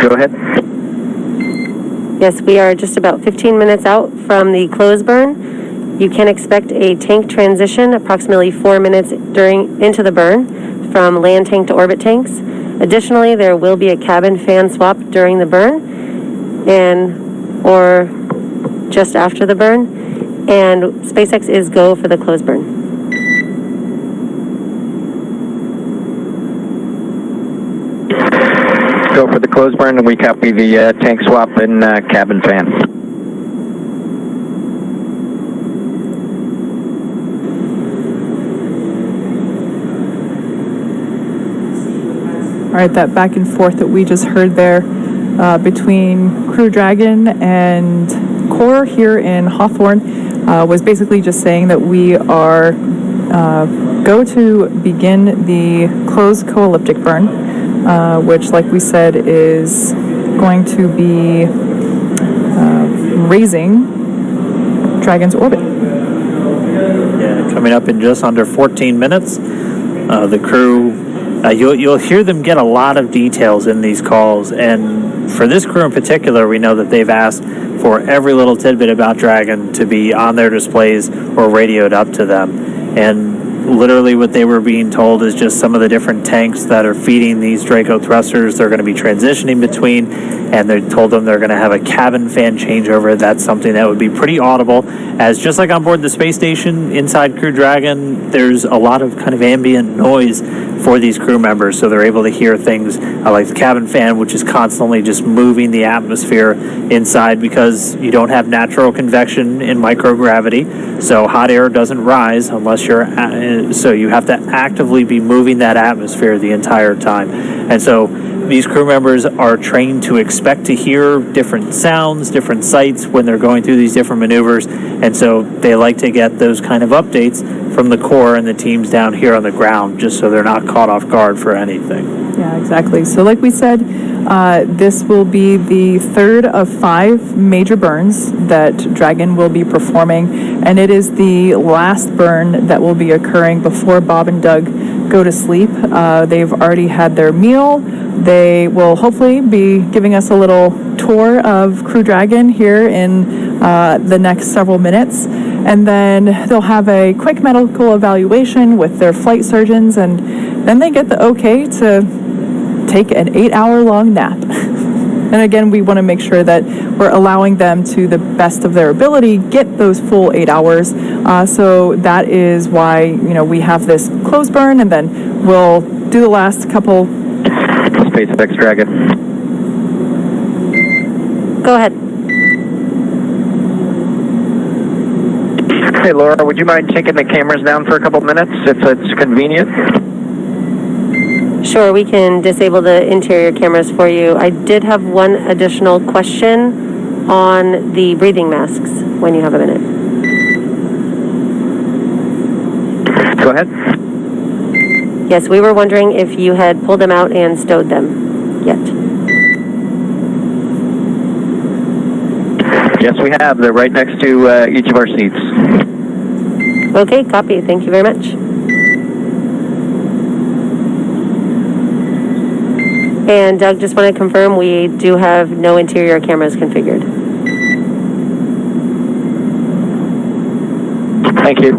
Go ahead. Yes, we are just about 15 minutes out from the close burn. You can expect a tank transition approximately 4 minutes into the burn from land tank to orbit tanks. Additionally, there will be a cabin fan swap during the burn or just after the burn. And SpaceX is go for the close burn. Go for the close burn, and we copy the tank swap and cabin fan. All right, that back and forth that we just heard there between Crew Dragon and Core here in Hawthorne was basically just saying that we are go to begin the closed co-elliptic burn. Which, like we said, is going to be raising Dragon's orbit. Yeah, coming up in just under 14 minutes. The crew, you'll hear them get a lot of details in these calls, and for this crew in particular, we know that they've asked for every little tidbit about Dragon to be on their displays or radioed up to them. And literally what they were being told is just some of the different tanks that are feeding these Draco thrusters they're going to be transitioning between, and they told them they're going to have a cabin fan changeover. That's something that would be pretty audible, as just like on board the space station inside Crew Dragon, there's a lot of kind of ambient noise for these crew members, so they're able to hear things like the cabin fan, which is constantly just moving the atmosphere inside because you don't have natural convection in microgravity, so hot air doesn't rise unless so you have to actively be moving that atmosphere the entire time. And so these crew members are trained to expect to hear different sounds, different sights when they're going through these different maneuvers, and so they like to get those kind of updates from the Core and the teams down here on the ground, just so they're not caught off guard for anything. Yeah, exactly. So like we said, this will be the third of 5 major burns that Dragon will be performing, and it is the last burn that will be occurring before Bob and Doug go to sleep. They've already had their meal. They will hopefully be giving us a little tour of Crew Dragon here in the next several minutes, and then they'll have a quick medical evaluation with their flight surgeons, and then they get the okay to take an 8-hour-long nap. And again, we want to make sure that we're allowing them, to the best of their ability, get those full 8 hours. So that is why, we have this close burn, and then we'll do the last couple. SpaceX Dragon. Go ahead. Hey, Laura, would you mind taking the cameras down for a couple minutes if it's convenient? Sure, we can disable the interior cameras for you. I did have one additional question on the breathing masks when you have a minute. Go ahead. Yes, we were wondering if you had pulled them out and stowed them yet. Yes, we have. They're right next to each of our seats. Okay, copy. Thank you very much. And Doug, just want to confirm we do have no interior cameras configured. Thank you.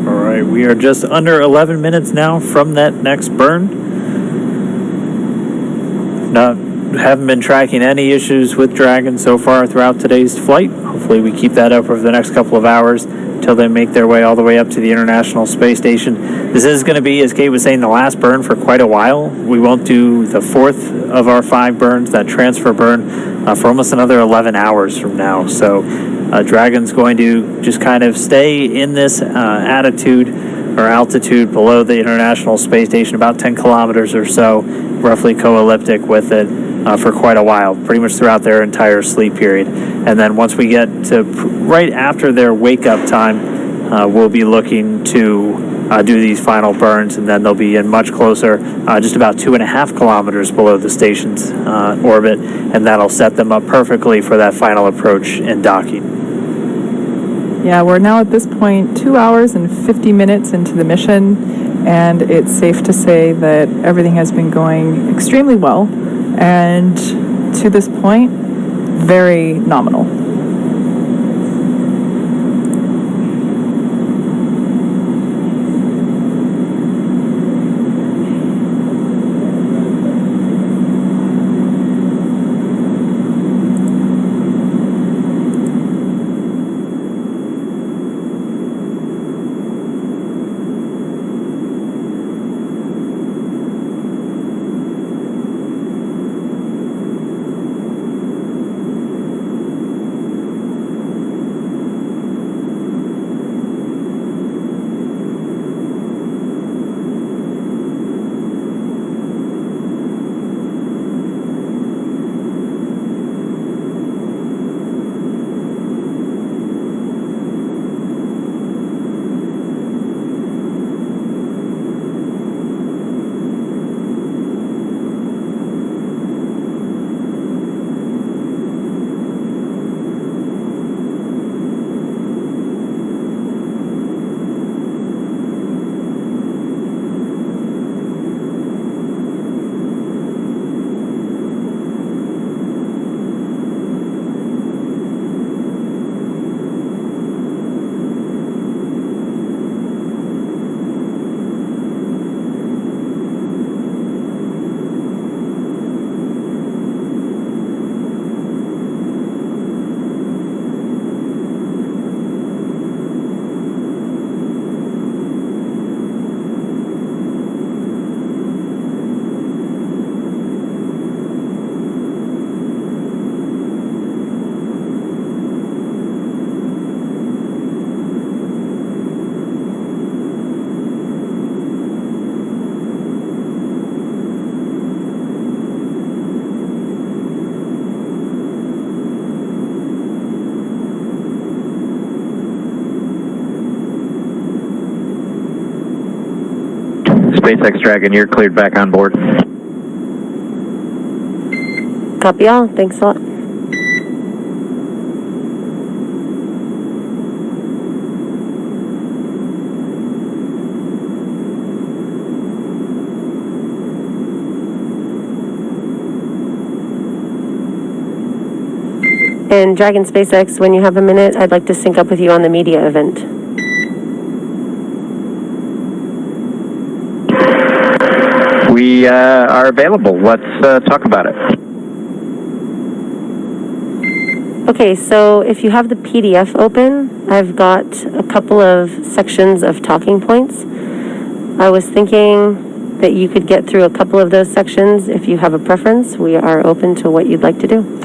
All right, we are just under 11 minutes now from that next burn. Haven't been tracking any issues with Dragon so far throughout today's flight. Hopefully we keep that up over the next couple of hours until they make their way all the way up to the International Space Station. This is going to be, as Kate was saying, the last burn for quite a while. We won't do the 4th of our 5 burns, that transfer burn, for almost another 11 hours from now. So Dragon's going to just kind of stay in this altitude below the International Space Station, about 10 kilometers or so, roughly co-elliptic with it, for quite a while, pretty much throughout their entire sleep period. And then once we get to right after their wake-up time, we'll be looking to do these final burns, and then they'll be in much closer, just about 2.5 kilometers below the station's orbit, and that'll set them up perfectly for that final approach and docking. Yeah, we're now at this point 2 hours and 50 minutes into the mission, and it's safe to say that everything has been going extremely well, and to this point, very nominal. SpaceX Dragon, you're cleared back on board. Copy all. Thanks a lot. And Dragon SpaceX, when you have a minute, I'd like to sync up with you on the media event. We are available. Let's talk about it. Okay, so if you have the PDF open, I've got a couple of sections of talking points. I was thinking that you could get through a couple of those sections. If you have a preference, we are open to what you'd like to do.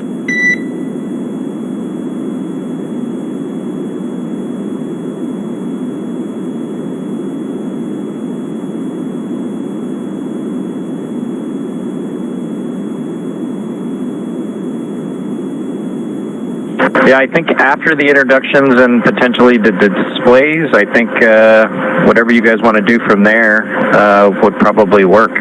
Yeah, I think after the introductions and potentially the displays, I think whatever you guys want to do from there would probably work.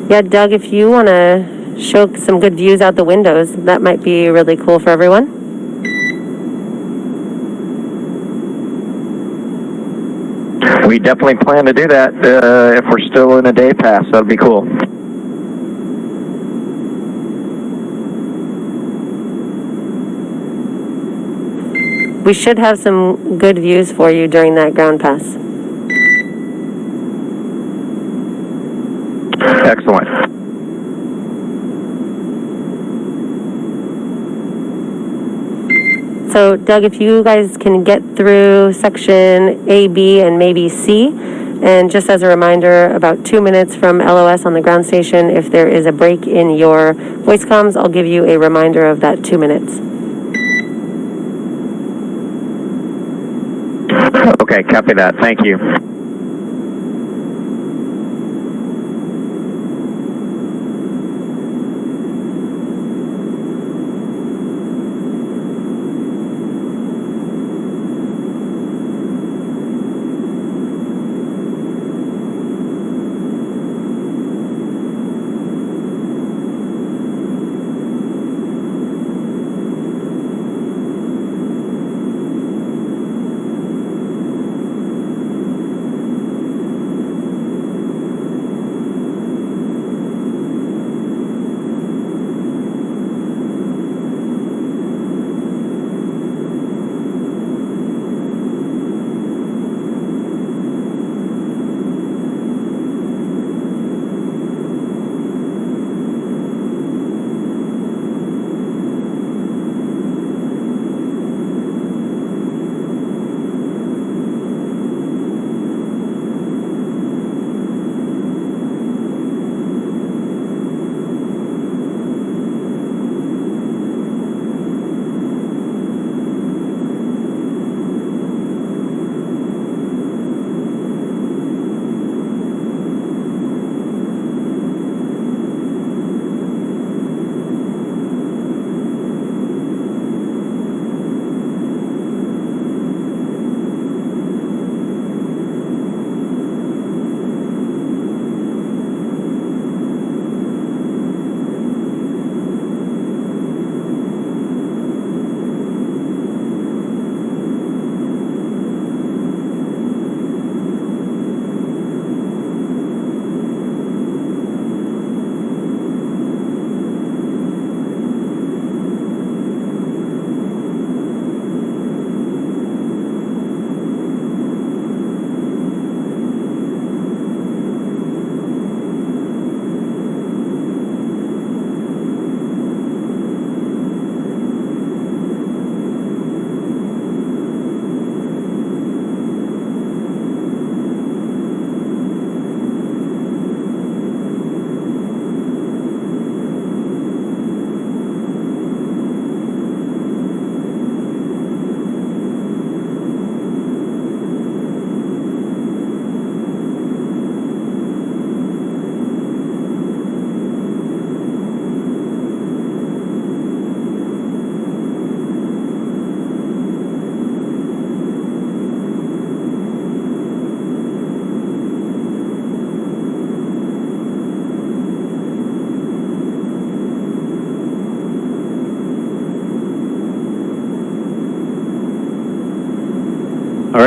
Yeah, Doug, if you want to show some good views out the windows, that might be really cool for everyone. We definitely plan to do that if we're still in a day pass. That'd be cool. We should have some good views for you during that ground pass. Excellent. So, Doug, if you guys can get through section A, B, and maybe C, and just as a reminder, about 2 minutes from LOS on the ground station, if there is a break in your voice comms, I'll give you a reminder of that 2 minutes. Okay, copy that. Thank you.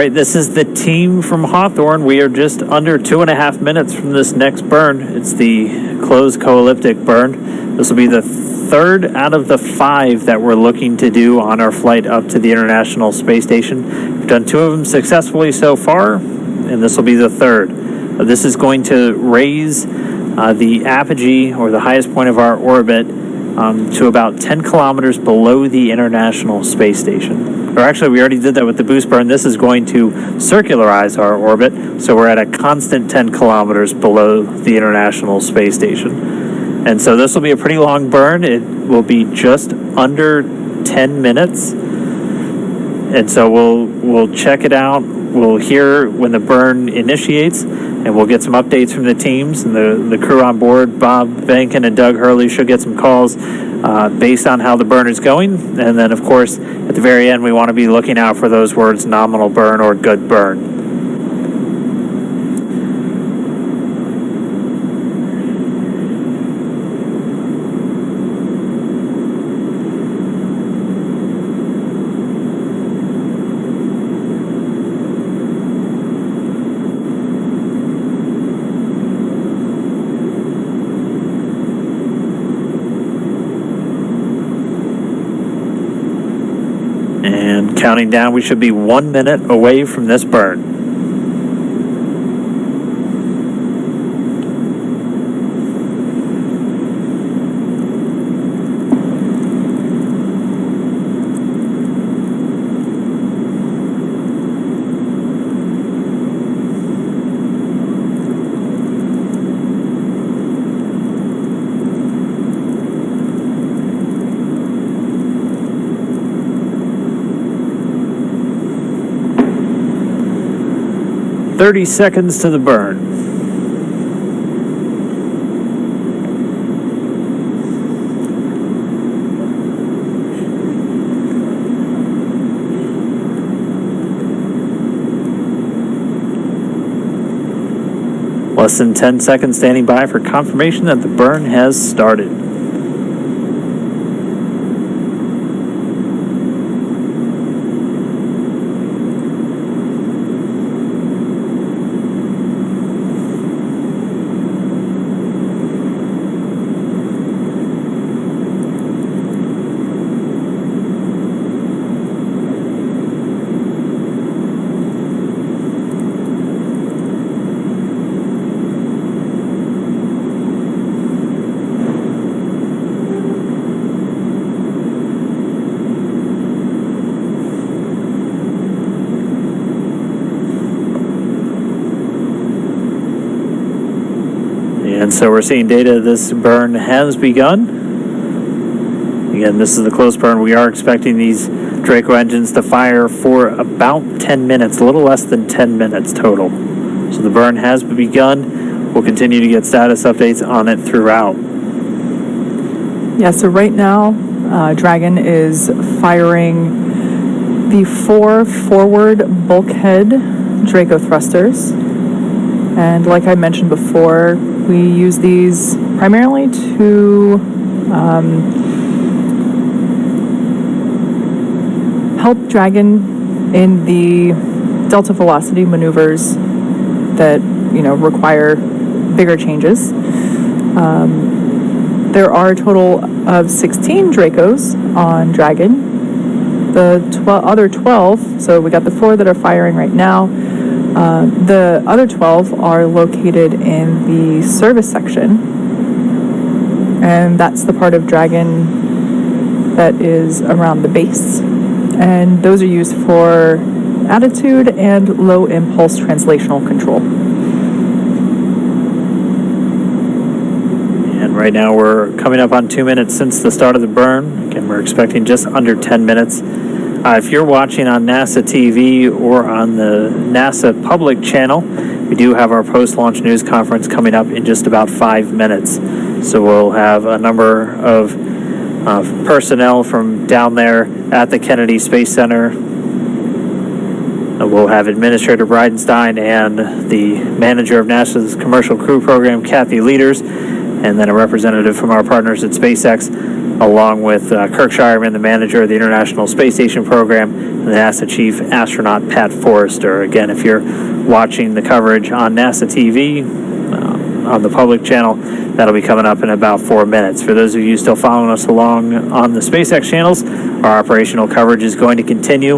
right, this is the team from Hawthorne. We are just under 2.5 minutes from this next burn. It's the closed co-elliptic burn. This will be the third out of the 5 that we're looking to do on our flight up to the International Space Station. We've done 2 of them successfully so far, and this will be the third. This is going to raise the apogee, or the highest point of our orbit, to about 10 kilometers below the International Space Station. Or actually, we already did that with the boost burn. This is going to circularize our orbit, so we're at a constant 10 kilometers below the International Space Station. And so this will be a pretty long burn. It will be just under 10 minutes. And so we'll check it out. We'll hear when the burn initiates, and we'll get some updates from the teams and the crew on board. Bob Bankin and Doug Hurley should get some calls based on how the burn is going. And then, of course, at the very end, we want to be looking out for those words nominal burn or good burn. And counting down, we should be 1 minute away from this burn. "30 seconds to the burn." Less than 10 seconds standing by for confirmation that the burn has started. And so we're seeing data this burn has begun. Again, this is the close burn. We are expecting these Draco engines to fire for about 10 minutes, a little less than 10 minutes total. So the burn has begun. We'll continue to get status updates on it throughout. Yeah, so right now, Dragon is firing the 4 forward bulkhead Draco thrusters. And like I mentioned before, we use these primarily to help Dragon in the delta velocity maneuvers that, require bigger changes. There are a total of 16 Dracos on Dragon. The other 12, so we got the 4 that are firing right now. The other 12 are located in the service section, and that's the part of Dragon that is around the base. And those are used for attitude and low impulse translational control. And right now we're coming up on 2 minutes since the start of the burn. Again, we're expecting just under 10 minutes. If you're watching on NASA TV or on the NASA public channel, we do have our post-launch news conference coming up in just about 5 minutes. So we'll have a number of personnel from down there at the Kennedy Space Center. We'll have Administrator Bridenstine and the manager of NASA's Commercial Crew Program, Kathy Leaders, and then a representative from our partners at SpaceX, along with Kirk Shireman, the manager of the International Space Station program, and the NASA chief astronaut Pat Forrester. Again, if you're watching the coverage on NASA TV, on the public channel, that'll be coming up in about 4 minutes. For those of you still following us along on the SpaceX channels, our operational coverage is going to continue.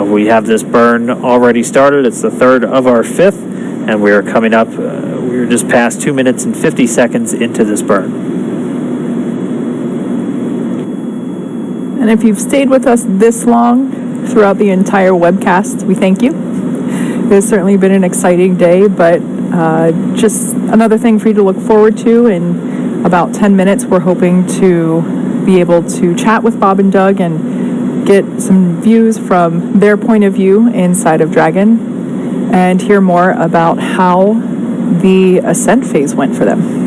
We have this burn already started. It's the third of our fifth, and we are coming up, we're just past 2 minutes and 50 seconds into this burn. And if you've stayed with us this long throughout the entire webcast, we thank you. It has certainly been an exciting day, but just another thing for you to look forward to. In about 10 minutes, we're hoping to be able to chat with Bob and Doug and get some views from their point of view inside of Dragon and hear more about how the ascent phase went for them.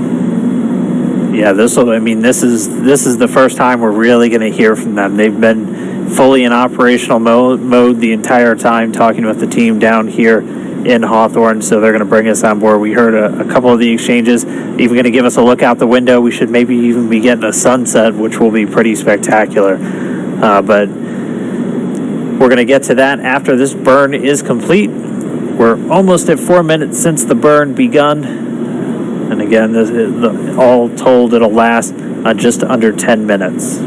Yeah, this is the first time we're really going to hear from them. They've been fully in operational mode the entire time, talking with the team down here in Hawthorne, so they're going to bring us on board. We heard a couple of the exchanges, even going to give us a look out the window. We should maybe even be getting a sunset, which will be pretty spectacular. But we're going to get to that after this burn is complete. We're almost at 4 minutes since the burn begun. And again, all told, it'll last just under 10 minutes.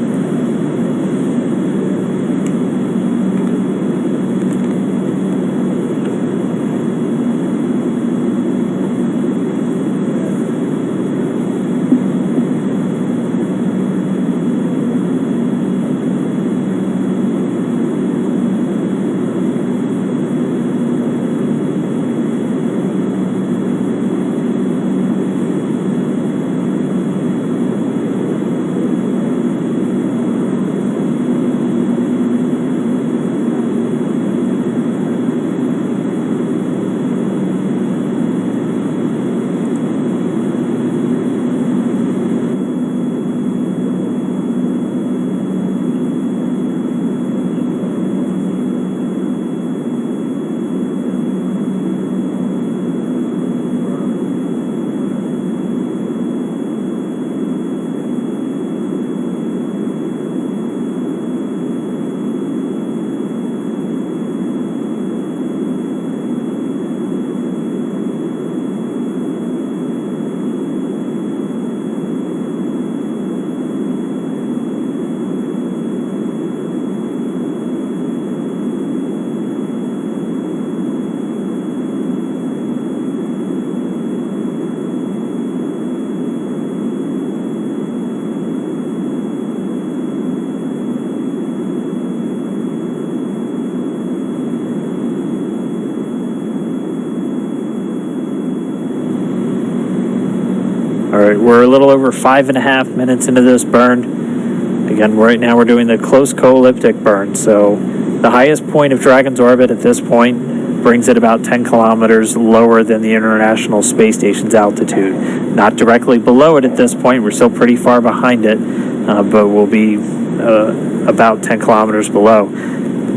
All right, we're a little over 5.5 minutes into this burn. Again, right now we're doing the close co-elliptic burn. So the highest point of Dragon's orbit at this point brings it about 10 kilometers lower than the International Space Station's altitude. Not directly below it at this point. We're still pretty far behind it, but we'll be about 10 kilometers below.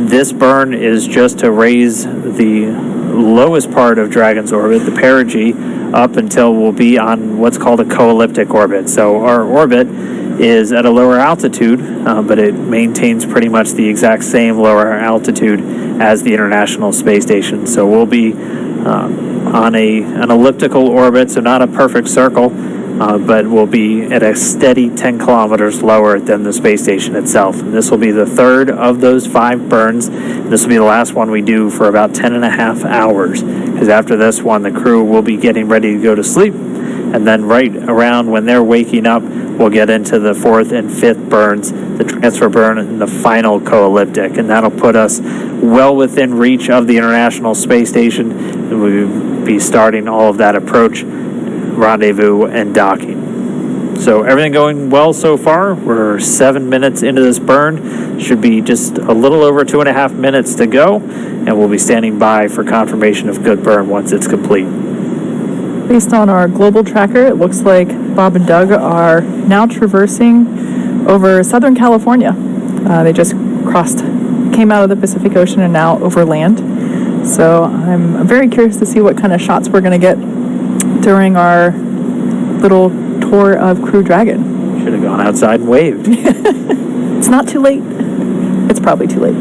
This burn is just to raise the lowest part of Dragon's orbit, the perigee, up until we'll be on what's called a co-elliptic orbit. So our orbit is at a lower altitude, but it maintains pretty much the exact same lower altitude as the International Space Station. So we'll be on an elliptical orbit, so not a perfect circle, but we'll be at a steady 10 kilometers lower than the space station itself. And this will be the third of those 5 burns. This will be the last one we do for about 10.5 hours, because after this one, the crew will be getting ready to go to sleep. And then right around when they're waking up, we'll get into the 4th and 5th burns, the transfer burn and the final co-elliptic. And that'll put us well within reach of the International Space Station. And we'll be starting all of that approach, rendezvous, and docking. So everything going well so far. We're 7 minutes into this burn. Should be just a little over 2.5 minutes to go. And we'll be standing by for confirmation of good burn once it's complete. Based on our global tracker, it looks like Bob and Doug are now traversing over Southern California. They just came out of the Pacific Ocean and now over land. So I'm very curious to see what kind of shots we're going to get during our little tour of Crew Dragon. Should have gone outside and waved. It's not too late. It's probably too late.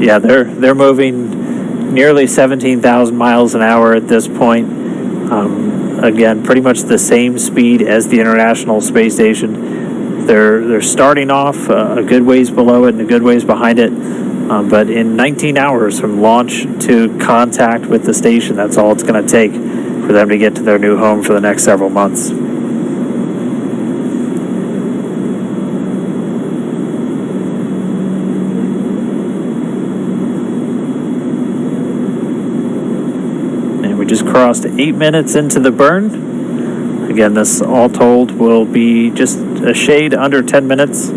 Yeah, they're moving nearly 17,000 miles an hour at this point. Again, pretty much the same speed as the International Space Station. They're starting off a good ways below it and a good ways behind it. But in 19 hours from launch to contact with the station, that's all it's going to take for them to get to their new home for the next several months. Just crossed 8 minutes into the burn. Again, this all told will be just a shade under 10 minutes.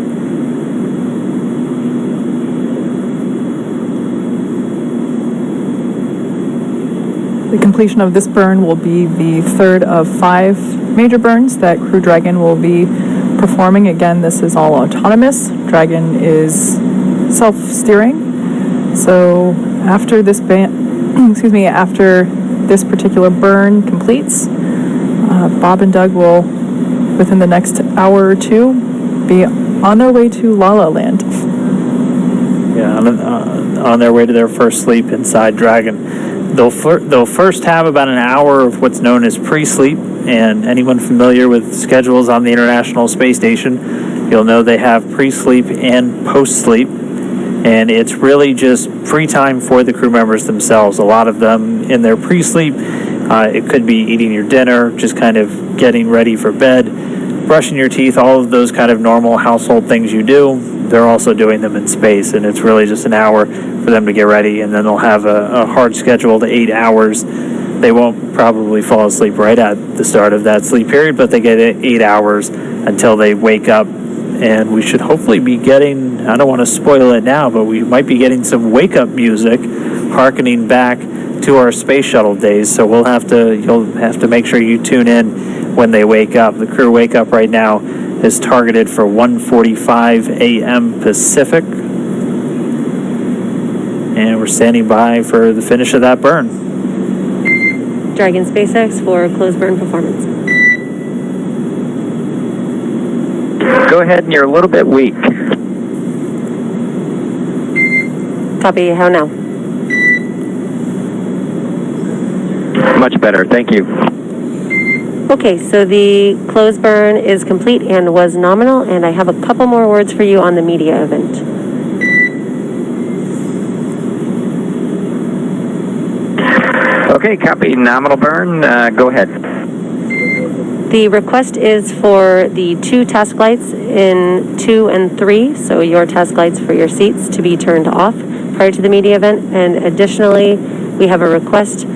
The completion of this burn will be the third of 5 major burns that Crew Dragon will be performing. Again, this is all autonomous. Dragon is self-steering. So after this after this particular burn completes, Bob and Doug will, within the next hour or two, be on their way to La La Land. Yeah, on their way to their first sleep inside Dragon. They'll first have about an hour of what's known as pre-sleep, and anyone familiar with schedules on the International Space Station, you'll know they have pre-sleep and post-sleep. And it's really just free time for the crew members themselves. A lot of them in their pre-sleep, it could be eating your dinner, just kind of getting ready for bed, brushing your teeth, all of those kind of normal household things you do. They're also doing them in space, and it's really just an hour for them to get ready, and then they'll have a hard scheduled 8 hours. They won't probably fall asleep right at the start of that sleep period, but they get 8 hours until they wake up. And we should hopefully be getting, I don't want to spoil it now, but we might be getting some wake-up music hearkening back to our space shuttle days. So you'll have to make sure you tune in when they wake up. The crew wake up right now is targeted for 1:45 a.m. Pacific. And we're standing by for the finish of that burn. Dragon SpaceX for closed burn performance. Go ahead, and you're a little bit weak. Copy, how now? Much better, thank you. Okay, so the closed burn is complete and was nominal, and I have a couple more words for you on the media event. Okay, copy, nominal burn, go ahead. The request is for the 2 task lights in 2 and 3, so your task lights for your seats, to be turned off prior to the media event. And additionally, we have a request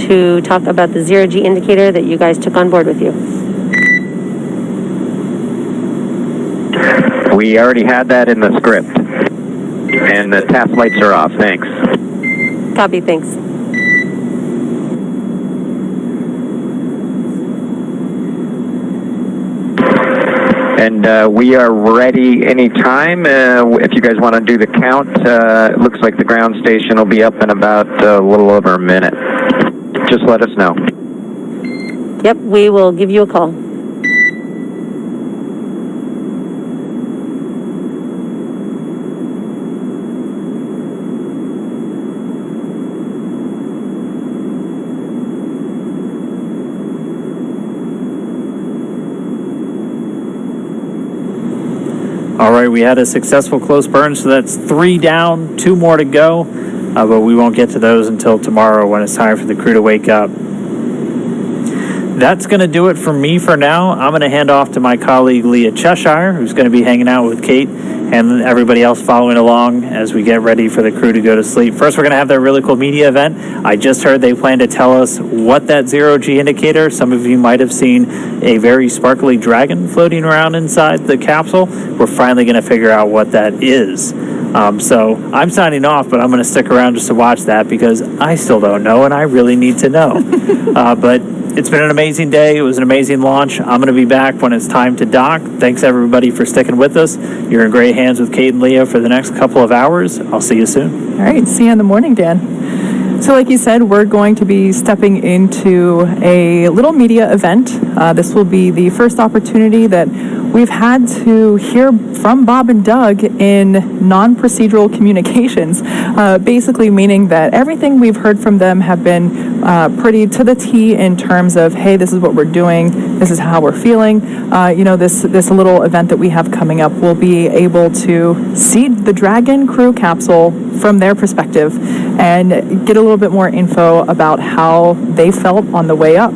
to talk about the zero-G indicator that you guys took on board with you. We already had that in the script. And the task lights are off, thanks. Copy, thanks. And we are ready anytime. If you guys want to do the count, it looks like the ground station will be up in about a little over a minute. Just let us know. Yep, we will give you a call. All right, we had a successful close burn, so that's 3 down, 2 more to go, but we won't get to those until tomorrow when it's time for the crew to wake up. That's going to do it for me for now. I'm going to hand off to my colleague Leah Cheshire, who's going to be hanging out with Kate and everybody else following along as we get ready for the crew to go to sleep. First, we're going to have their really cool media event. I just heard they plan to tell us what that zero-G indicator, some of you might have seen a very sparkly dragon floating around inside the capsule. We're finally going to figure out what that is. So I'm signing off, but I'm going to stick around just to watch that because I still don't know and I really need to know. But it's been an amazing day. It was an amazing launch. I'm going to be back when it's time to dock. Thanks, everybody, for sticking with us. You're in great hands with Kate and Leah for the next couple of hours. I'll see you soon. All right, see you in the morning, Dan. So like you said, we're going to be stepping into a little media event. This will be the first opportunity that we've had to hear from Bob and Doug in non-procedural communications, basically meaning that everything we've heard from them have been pretty to the T in terms of, hey, this is what we're doing, this is how we're feeling. This little event that we have coming up, we'll be able to see the Dragon crew capsule from their perspective and get a little bit more info about how they felt on the way up.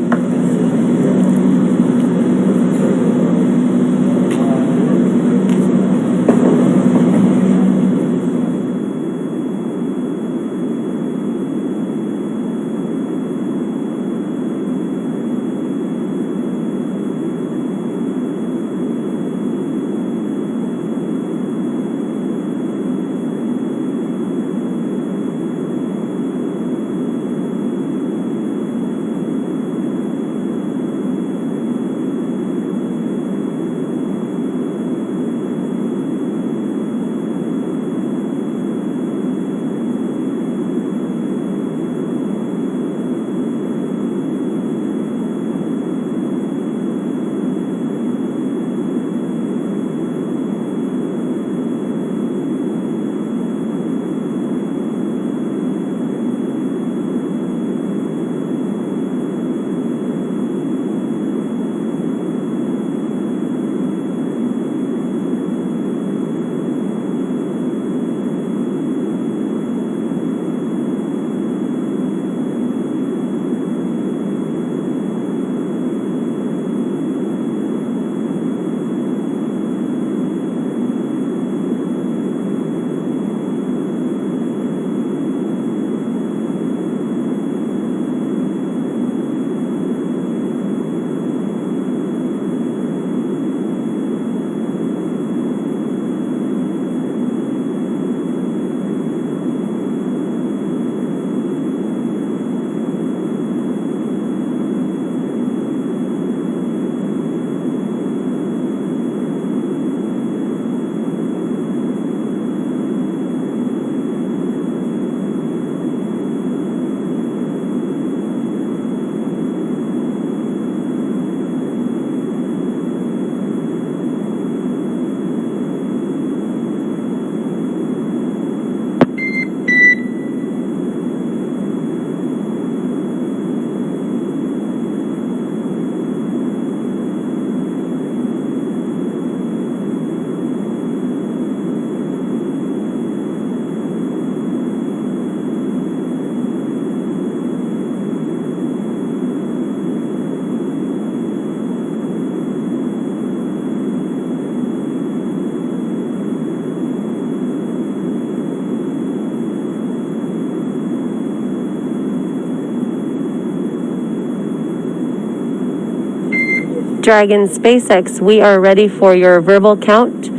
Dragon SpaceX, we are ready for your verbal count.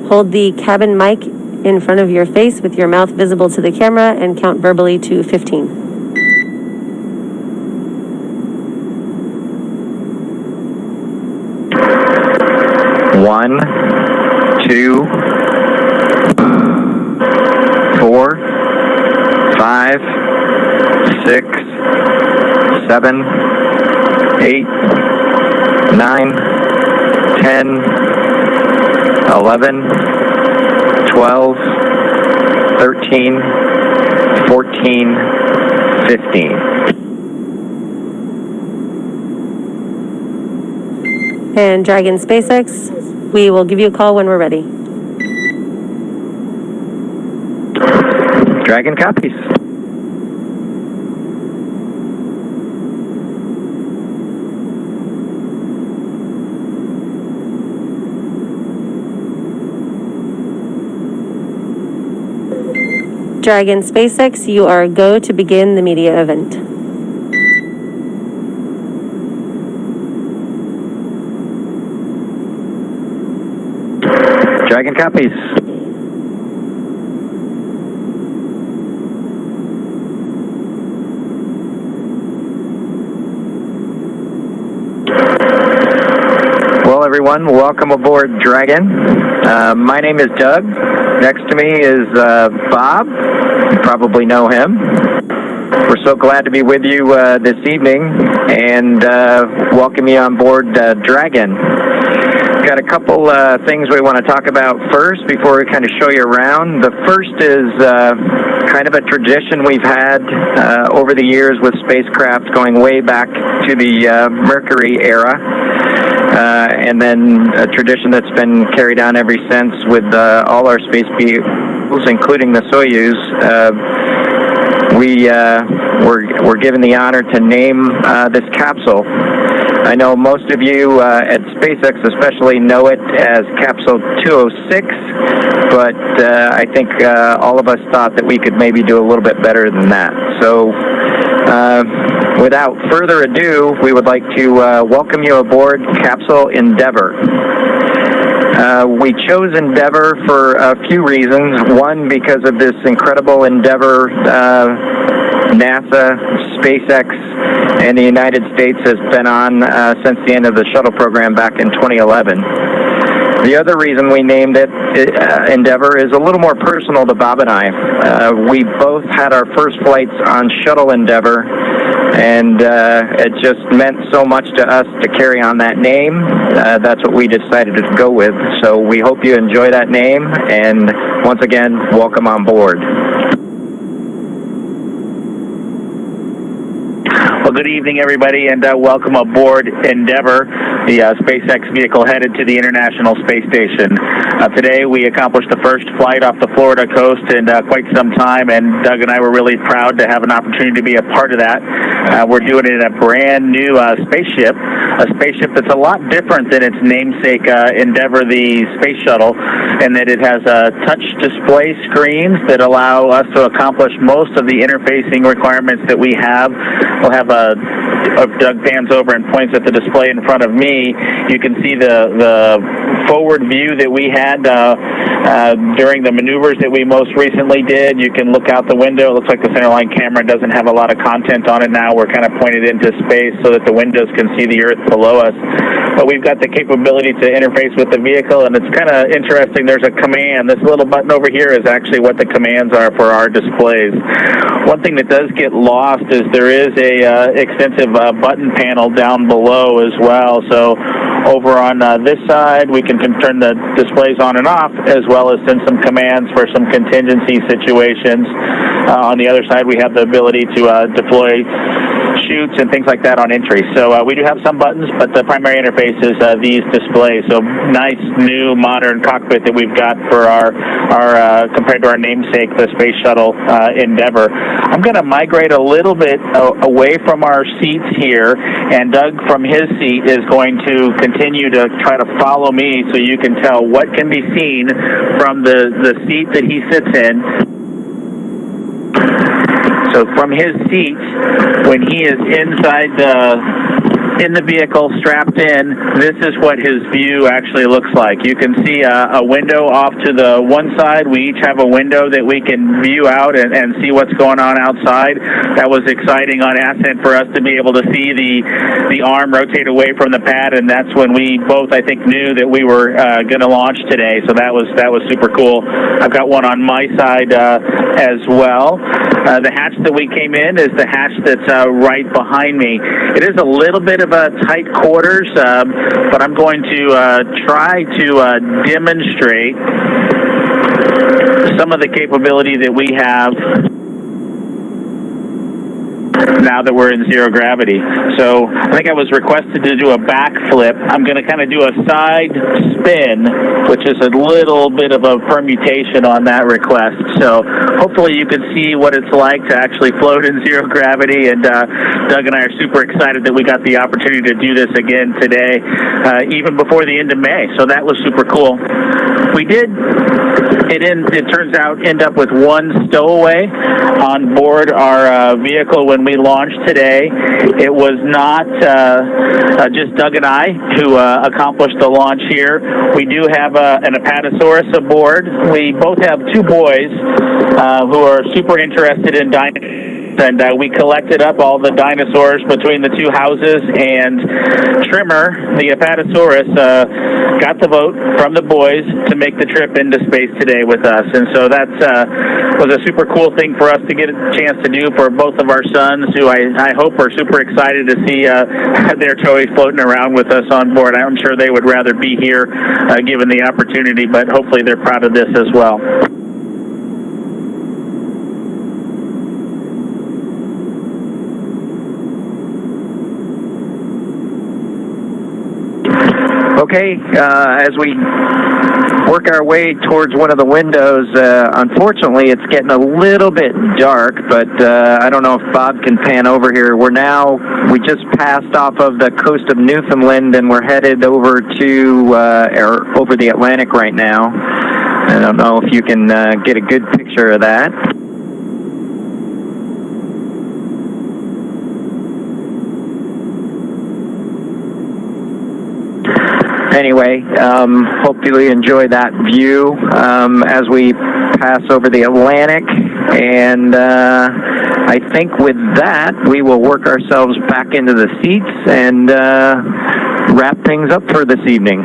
Hold the cabin mic in front of your face with your mouth visible to the camera and count verbally to 15. One, two, 4, 5, 6, 7, 8, 9, 10, 11, 12, 13, 14, 15. And Dragon SpaceX, we will give you a call when we're ready. Dragon copies. Dragon SpaceX, you are go to begin the media event. Dragon copies. Well, everyone, welcome aboard Dragon. My name is Doug. Next to me is Bob. You probably know him. We're so glad to be with you this evening and welcome you on board Dragon. Got a couple things we want to talk about first before we kind of show you around. The first is kind of a tradition we've had over the years with spacecraft going way back to the Mercury era. And then a tradition that's been carried on ever since with all our space vehicles, including the Soyuz. We're given the honor to name this capsule. I know most of you at SpaceX especially know it as Capsule 206, but I think all of us thought that we could maybe do a little bit better than that. So without further ado, we would like to welcome you aboard Capsule Endeavour. We chose Endeavour for a few reasons. One, because of this incredible endeavor NASA, SpaceX, and the United States has been on since the end of the shuttle program back in 2011. The other reason we named it Endeavour is a little more personal to Bob and I. We both had our first flights on Shuttle Endeavour, and it just meant so much to us to carry on that name. That's what we decided to go with. So we hope you enjoy that name, and once again, welcome on board. Well, good evening, everybody, and welcome aboard Endeavour, the SpaceX vehicle headed to the International Space Station. Today, we accomplished the first flight off the Florida coast in quite some time, and Doug and I were really proud to have an opportunity to be a part of that. We're doing it in a brand new spaceship, a spaceship that's a lot different than its namesake Endeavour, the space shuttle, in that it has touch display screens that allow us to accomplish most of the interfacing requirements that we have. We'll have Doug pans over and points at the display in front of me. You can see the forward view that we had during the maneuvers that we most recently did. You can look out the window. It looks like the centerline camera doesn't have a lot of content on it now. We're kind of pointed into space so that the windows can see the Earth below us. But we've got the capability to interface with the vehicle, and it's kind of interesting. There's a command. This little button over here is actually what the commands are for our displays. One thing that does get lost is there is a extensive button panel down below as well. So over on this side, we can turn the displays on and off, as well as send some commands for some contingency situations. On the other side, we have the ability to deploy chutes and things like that on entry. So we do have some buttons, but the primary interface is these displays. So nice, new, modern cockpit that we've got for our compared to our namesake, the Space Shuttle Endeavour. I'm going to migrate a little bit away from our seats here, and Doug from his seat is going to continue to try to follow me so you can tell what can be seen from the seat that he sits in. So from his seat, when he is inside in the vehicle, strapped in, this is what his view actually looks like. You can see a window off to the one side. We each have a window that we can view out and see what's going on outside. That was exciting on ascent for us to be able to see the arm rotate away from the pad, and that's when we both, I think, knew that we were going to launch today. So that was super cool. I've got one on my side as well. The hatch that we came in is the hatch that's right behind me. It is a little bit of a tight quarters, but I'm going to try to demonstrate some of the capability that we have now that we're in zero gravity. So I think I was requested to do a backflip. I'm going to kind of do a side spin, which is a little bit of a permutation on that request. So hopefully you can see what it's like to actually float in zero gravity. And Doug and I are super excited that we got the opportunity to do this again today, even before the end of May. So that was super cool. We did, it turns out, end up with one stowaway on board our vehicle when we launched today. It was not just Doug and I who accomplished the launch here. We do have an Apatosaurus aboard. We both have two boys who are super interested in dinosaurs. and we collected up all the dinosaurs between the two houses, and Trimmer, the Apatosaurus, got the vote from the boys to make the trip into space today with us. And so that was a super cool thing for us to get a chance to do for both of our sons, who I hope are super excited to see their toys floating around with us on board. I'm sure they would rather be here given the opportunity, but hopefully they're proud of this as well. Okay, as we work our way towards one of the windows, unfortunately it's getting a little bit dark, but I don't know if Bob can pan over here. We just passed off of the coast of Newfoundland, and we're headed over to, over the Atlantic right now. I don't know if you can get a good picture of that. Anyway, hopefully you enjoy that view as we pass over the Atlantic, and I think with that we will work ourselves back into the seats and wrap things up for this evening.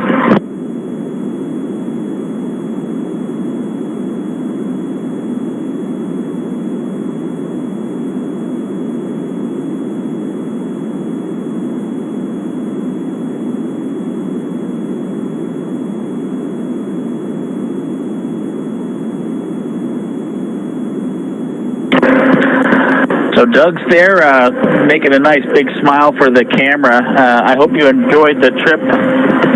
So Doug's there, making a nice big smile for the camera. I hope you enjoyed the trip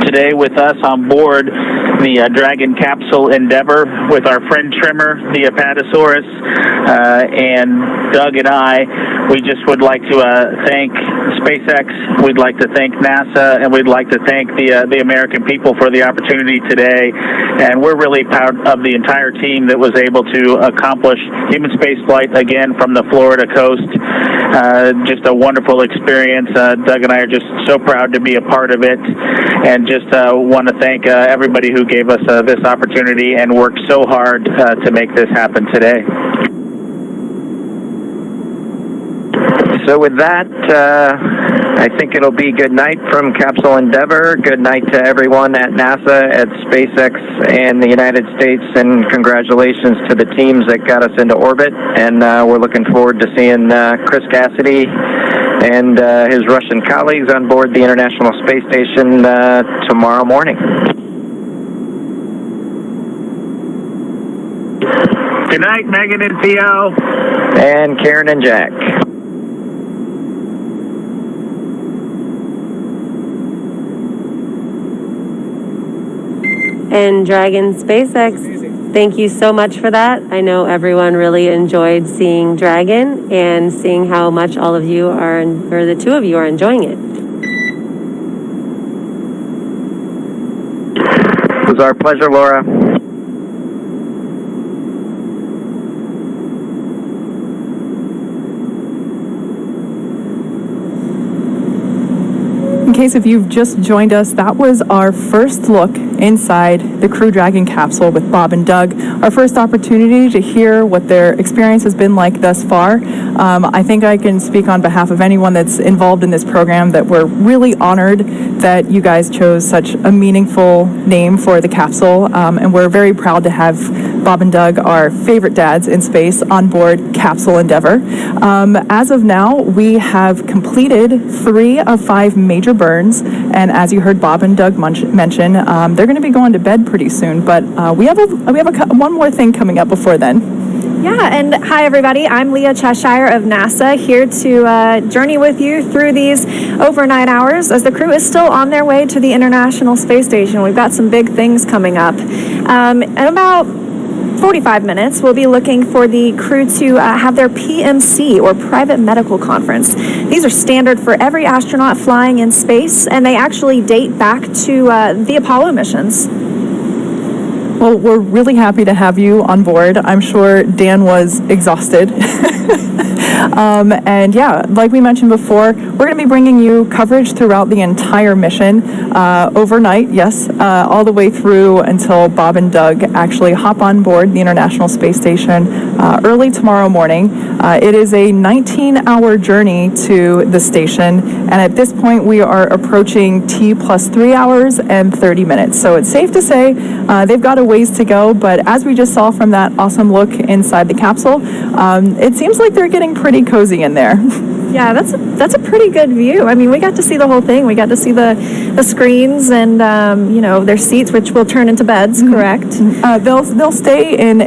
today with us on board the Dragon Capsule Endeavour with our friend Trimmer, the Apatosaurus, and Doug and I. We just would like to thank SpaceX, we'd like to thank NASA, and we'd like to thank the American people for the opportunity today. And we're really proud of the entire team that was able to accomplish human spaceflight again from the Florida coast. Just a wonderful experience. Doug and I are just so proud to be a part of it, and just want to thank everybody who gave us this opportunity and worked so hard to make this happen today. So with that, I think it'll be good night from Capsule Endeavour. Good night to everyone at NASA, at SpaceX, and the United States, and congratulations to the teams that got us into orbit. And we're looking forward to seeing Chris Cassidy and his Russian colleagues on board the International Space Station tomorrow morning. Good night, Megan and Theo. And Karen and Jack. And Dragon SpaceX, thank you so much for that. I know everyone really enjoyed seeing Dragon and seeing how much all of you are, or the two of you are enjoying it. It was our pleasure, Laura. In case if you've just joined us, that was our first look inside the Crew Dragon capsule with Bob and Doug. Our first opportunity to hear what their experience has been like thus far. I think I can speak on behalf of anyone that's involved in this program that we're really honored that you guys chose such a meaningful name for the capsule, and we're very proud to have Bob and Doug, our favorite dads in space, on board Capsule Endeavour. As of now, we have completed 3 of 5 major burns, and as you heard Bob and Doug mention, they're going to be going to bed pretty soon. But we have one more thing coming up before then. Yeah, and hi everybody. I'm Leah Cheshire of NASA, here to journey with you through these overnight hours as the crew is still on their way to the International Space Station. We've got some big things coming up. In about 45 minutes, we'll be looking for the crew to have their PMC, or Private Medical Conference. These are standard for every astronaut flying in space, and they actually date back to the Apollo missions. Well, we're really happy to have you on board. I'm sure Dan was exhausted. And yeah, like we mentioned before, we're going to be bringing you coverage throughout the entire mission, overnight, yes, all the way through until Bob and Doug actually hop on board the International Space Station early tomorrow morning. It is a 19-hour journey to the station, and at this point we are approaching T plus 3 hours and 30 minutes. So it's safe to say they've got a ways to go, but as we just saw from that awesome look inside the capsule, it seems like they're getting pretty cozy in there. Yeah, that's a pretty good view. I mean, we got to see the whole thing. We got to see the screens and their seats, which will turn into beds. Correct? They'll stay in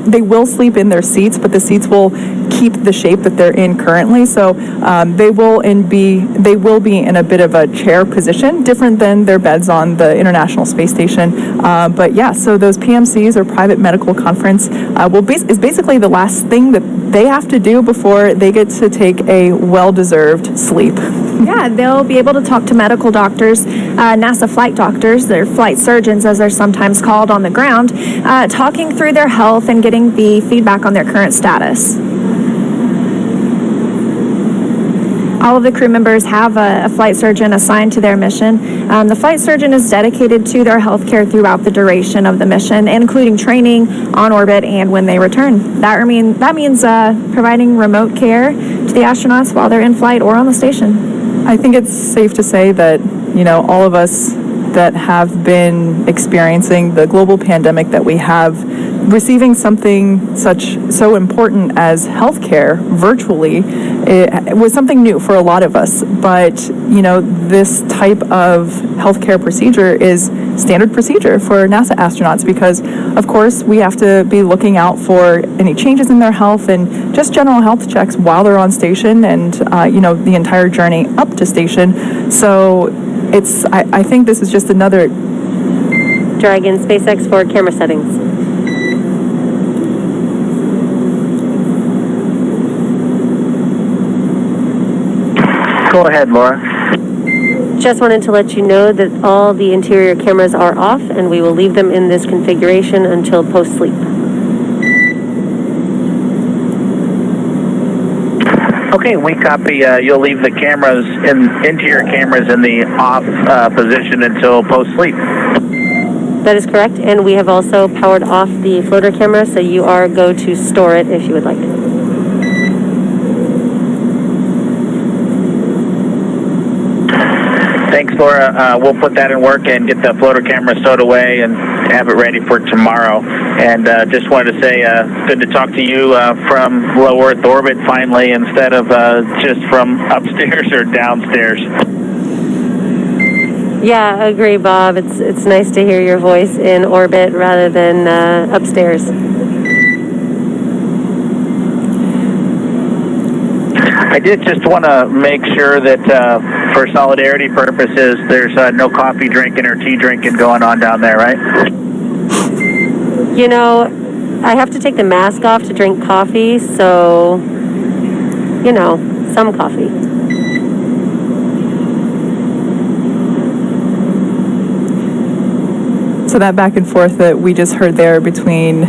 they will sleep in their seats, but the seats will keep the shape that they're in currently. So they will be in a bit of a chair position, different than their beds on the International Space Station. But yeah, so those PMCs or private medical conference is basically the last thing that they have to do before they get to take a well-deserved sleep. Yeah, they'll be able to talk to medical doctors, NASA flight doctors, they're flight surgeons as they're sometimes called on the ground, talking through their health and getting the feedback on their current status. All of the crew members have a flight surgeon assigned to their mission. The flight surgeon is dedicated to their health care throughout the duration of the mission, including training, on orbit, and when they return. That means providing remote care to the astronauts while they're in flight or on the station. I think it's safe to say that, all of us that have been experiencing the global pandemic that we have, receiving something so important as healthcare virtually, it was something new for a lot of us. But, this type of healthcare procedure is standard procedure for NASA astronauts because, of course, we have to be looking out for any changes in their health and just general health checks while they're on station and, the entire journey up to station. So I think this is just another... Dragon SpaceX for camera settings. Go ahead, Laura. Just wanted to let you know that all the interior cameras are off and we will leave them in this configuration until post-sleep. Okay, we copy. You'll leave the cameras interior cameras in the off position until post-sleep. That is correct, and we have also powered off the floater camera, so you are go to store it if you would like. Thanks, Laura. We'll put that in work and get the floater camera stowed away and have it ready for tomorrow. And just wanted to say, good to talk to you from low Earth orbit finally, instead of just from upstairs or downstairs. Yeah, I agree, Bob. It's nice to hear your voice in orbit rather than upstairs. I did just want to make sure that for solidarity purposes, there's no coffee drinking or tea drinking going on down there, right? I have to take the mask off to drink coffee, so, some coffee. So that back and forth that we just heard there between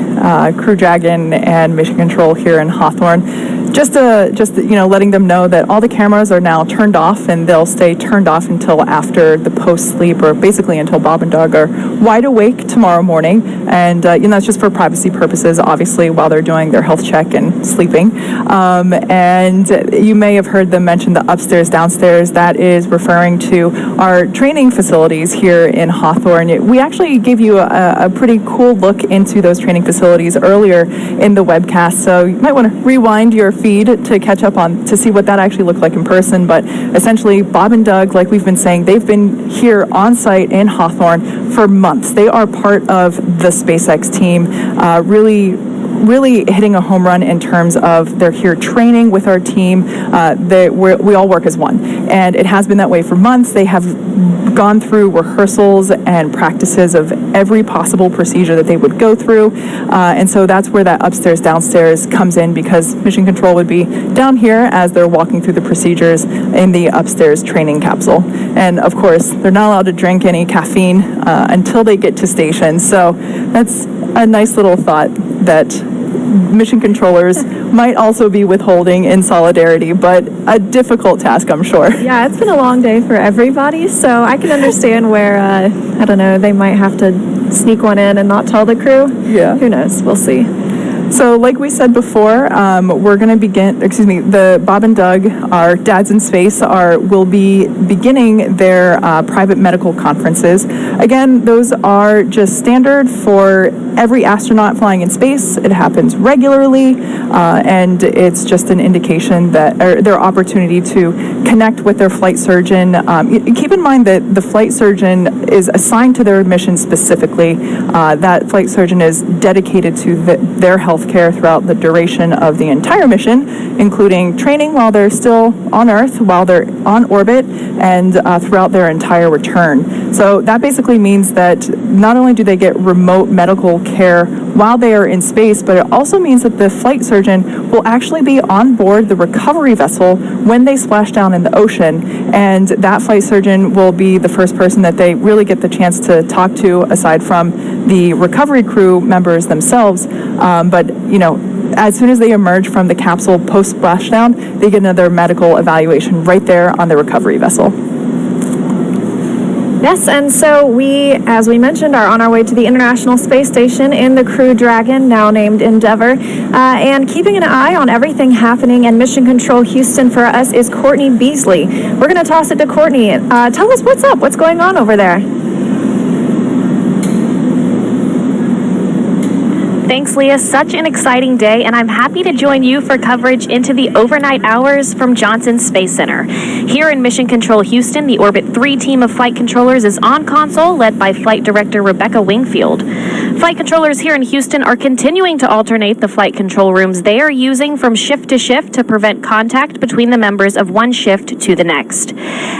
Crew Dragon and Mission Control here in Hawthorne, just letting them know that all the cameras are now turned off and they'll stay turned off until after the post-sleep, or basically until Bob and Doug are wide awake tomorrow morning. And it's just for privacy purposes, obviously, while they're doing their health check and sleeping. And you may have heard them mention the upstairs, downstairs. That is referring to our training facilities here in Hawthorne. We actually gave you a pretty cool look into those training facilities earlier in the webcast, so you might want to rewind your feed to catch up to see what that actually looked like in person. But essentially, Bob and Doug, like we've been saying, they've been here on site in Hawthorne for months. They are part of the SpaceX team, really hitting a home run in terms of they're here training with our team. We all work as one, and it has been that way for months. They have gone through rehearsals and practices of every possible procedure that they would go through, and so that's where that upstairs downstairs comes in, because Mission Control would be down here as they're walking through the procedures in the upstairs training capsule. And of course, they're not allowed to drink any caffeine until they get to station. So that's a nice little thought that mission controllers might also be withholding in solidarity, but a difficult task, I'm sure. Yeah, it's been a long day for everybody, so I can understand where, I don't know, they might have to sneak one in and not tell the crew. Yeah. Who knows? We'll see. So like we said before, we're going to the Bob and Doug, our Dads in Space, will be beginning their private medical conferences. Again, those are just standard for every astronaut flying in space. It happens regularly, and it's just an indication that their opportunity to connect with their flight surgeon. Keep in mind that the flight surgeon is assigned to their mission specifically. That flight surgeon is dedicated to their health care throughout the duration of the entire mission, including training while they're still on Earth, while they're on orbit, and throughout their entire return. So that basically means that not only do they get remote medical care while they are in space, but it also means that the flight surgeon will actually be on board the recovery vessel when they splash down in the ocean. And that flight surgeon will be the first person that they really get the chance to talk to, aside from the recovery crew members themselves. But as soon as they emerge from the capsule post splashdown, they get another medical evaluation right there on the recovery vessel. Yes, and so we, as we mentioned, are on our way to the International Space Station in the Crew Dragon, now named Endeavour. And keeping an eye on everything happening in Mission Control Houston for us is Courtney Beasley. We're going to toss it to Courtney. Tell us what's up. What's going on over there? Thanks, Leah. Such an exciting day, and I'm happy to join you for coverage into the overnight hours from Johnson Space Center. Here in Mission Control Houston, the Orbit 3 team of flight controllers is on console, led by Flight Director Rebecca Wingfield. Flight controllers here in Houston are continuing to alternate the flight control rooms they are using from shift to shift to prevent contact between the members of one shift to the next.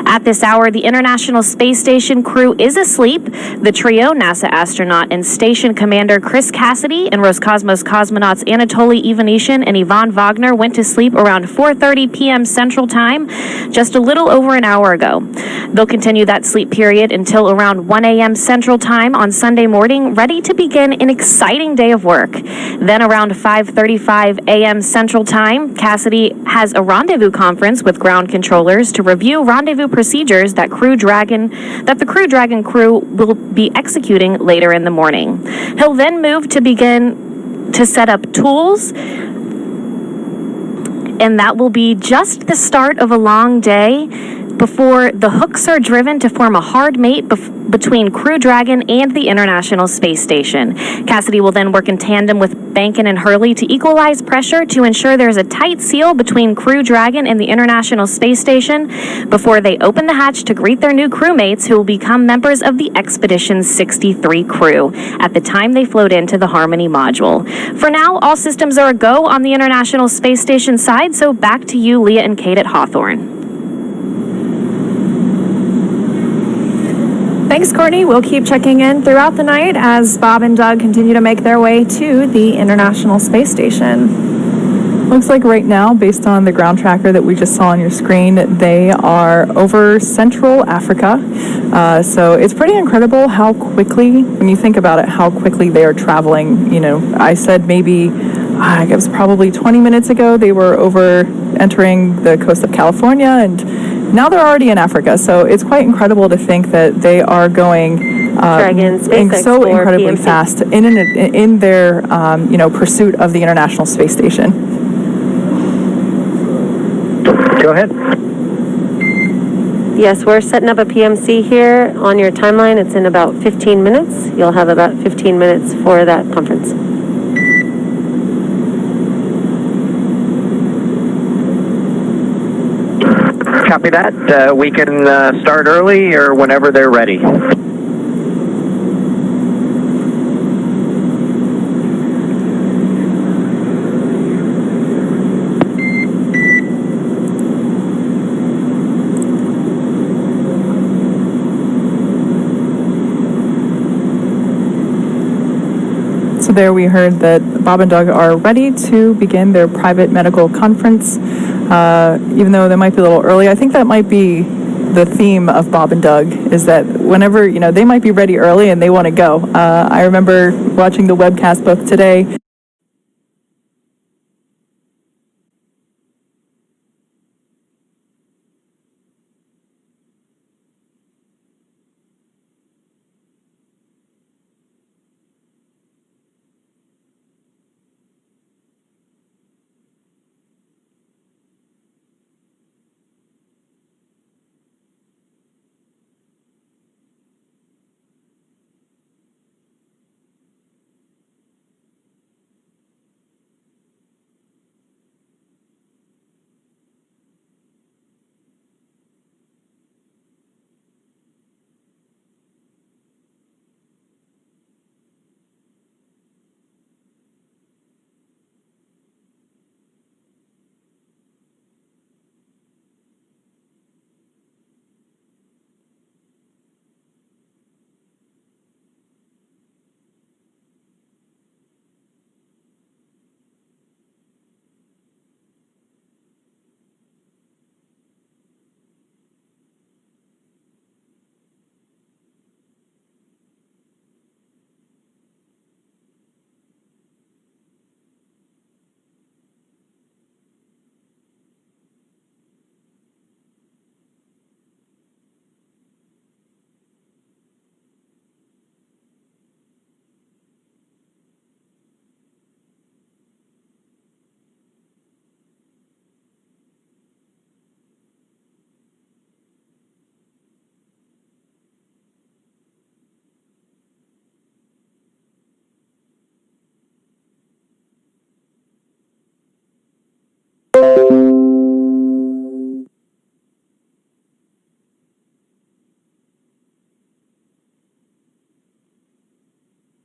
At this hour, the International Space Station crew is asleep. The trio, NASA astronaut and station commander Chris Cassidy and Roscosmos cosmonauts Anatoly Ivanishin and Ivan Wagner went to sleep around 4:30 p.m. Central Time, just a little over an hour ago. They'll continue that sleep period until around 1 a.m. Central Time on Sunday morning, ready to begin an exciting day of work. Then around 5:35 a.m. Central Time, Cassidy has a rendezvous conference with ground controllers to review rendezvous procedures that the Crew Dragon crew will be executing later in the morning. He'll then move to begin to set up tools, and that will be just the start of a long day before the hooks are driven to form a hard mate between Crew Dragon and the International Space Station. Cassidy will then work in tandem with Bankin and Hurley to equalize pressure to ensure there's a tight seal between Crew Dragon and the International Space Station before they open the hatch to greet their new crewmates who will become members of the Expedition 63 crew at the time they float into the Harmony module. For now, all systems are a go on the International Space Station side, so back to you, Leah and Kate at Hawthorne. Thanks, Courtney. We'll keep checking in throughout the night as Bob and Doug continue to make their way to the International Space Station. Looks like right now, based on the ground tracker that we just saw on your screen, they are over Central Africa. So it's pretty incredible how quickly, when you think about it, how quickly they are traveling. I said maybe, it was probably 20 minutes ago, they were entering the coast of California, and now they're already in Africa. So it's quite incredible to think that they are going Dragon, SpaceX, so incredibly PMC. fast in their pursuit of the International Space Station. Go ahead. Yes, we're setting up a PMC here on your timeline. It's in about 15 minutes. You'll have about 15 minutes for that conference. Copy that. We can start early or whenever they're ready. So there we heard that Bob and Doug are ready to begin their private medical conference. Even though they might be a little early, I think that might be the theme of Bob and Doug, is that whenever, they might be ready early and they want to go. I remember watching the webcast both today